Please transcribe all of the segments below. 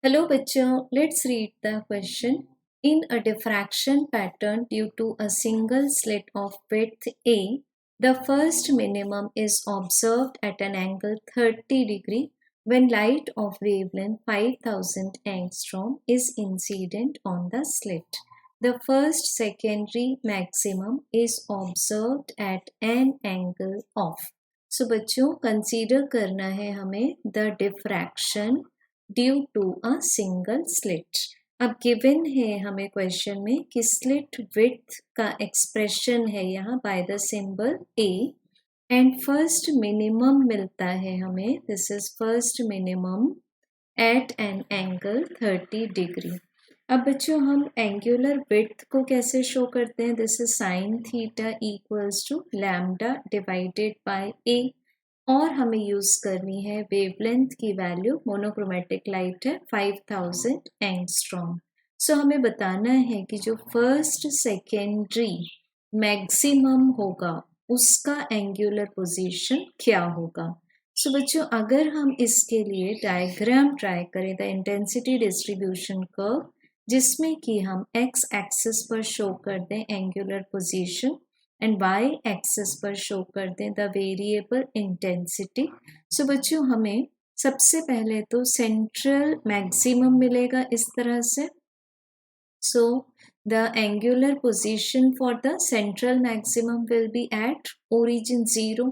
Hello bachcho, let's read the question. In a diffraction pattern due to a single slit of width A, the first minimum is observed at an angle 30 degree when light of wavelength 5000 angstrom is incident on the slit. The first secondary maximum is observed at an angle of. So बच्चों consider करना है हमें the diffraction due to a single slit. अब given है हमें question में कि slit width का एक्सप्रेशन है यहाँ by the symbol A and first minimum मिलता है हमें, this is first minimum at an angle 30 degree. अब बच्चों हम एंगुलर विड्थ को कैसे शो करते हैं, this is sine theta equals to lambda divided by a और हमें यूज करनी है वेवलेंथ की वैल्यू, मोनोक्रोमेटिक लाइट है 5000 एंगस्ट्रॉम। सो हमें बताना है कि जो फर्स्ट सेकेंडरी मैक्सिमम होगा उसका एंगुलर पोजीशन क्या होगा। सो बच्चों अगर हम इसके लिए डायग्राम ट्राई करें द इंटेंसिटी डिस्ट्रीब्यूशन कर्व, जिसमें कि हम एक्स एक्सिस पर शो कर दें angular position and Y axis पर शो कर दें द वेरिएबल इंटेंसिटी। सो बच्चों हमें सबसे पहले तो सेंट्रल मैक्सिमम मिलेगा इस तरह से। So the angular position for the central maximum will be at origin 0।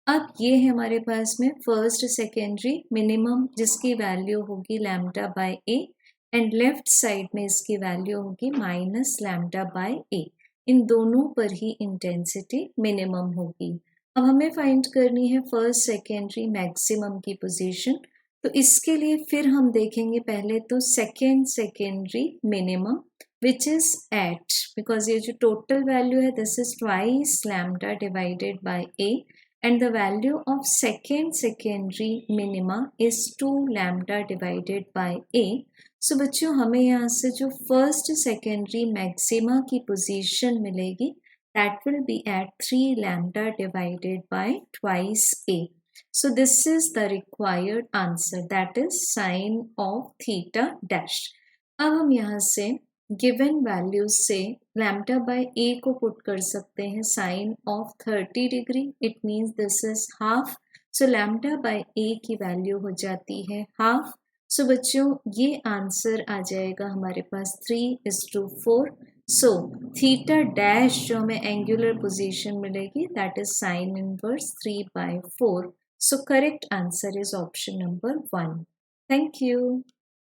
अब ये है हमारे पास में फर्स्ट सेकेंडरी मिनिमम जिसकी वैल्यू होगी lambda by A and left side में इसकी वैल्यू होगी माइनस लैम्डा बाय ए। इन दोनों पर ही इंटेंसिटी मिनिमम होगी। अब हमें फाइंड करनी है फर्स्ट सेकेंडरी मैक्सिमम की पोजीशन। तो इसके लिए फिर हम देखेंगे पहले तो second secondary minimum which is at, because ये जो टोटल वैल्यू है this is twice lambda divided by A and the value of second secondary minima is 2 lambda divided by a. So बच्चों हमें यहाँ से जो first secondary maxima की position मिलेगी that will be at 3 lambda divided by twice a. So this is the required answer, that is sin of theta dash. अब हम यहाँ से गिवन वैल्यूज से लैम्डा बाय ए को पुट कर सकते हैं sine of 30 degree, it means this is half. So lambda by a की वैल्यू हो जाती है हाफ। सो बच्चों ये आंसर आ जाएगा हमारे पास 3:4। सो थीटा डैश जो हमें एंगुलर पोजीशन मिलेगी that is sine inverse 3/4। So correct answer is option number 1। Thank you.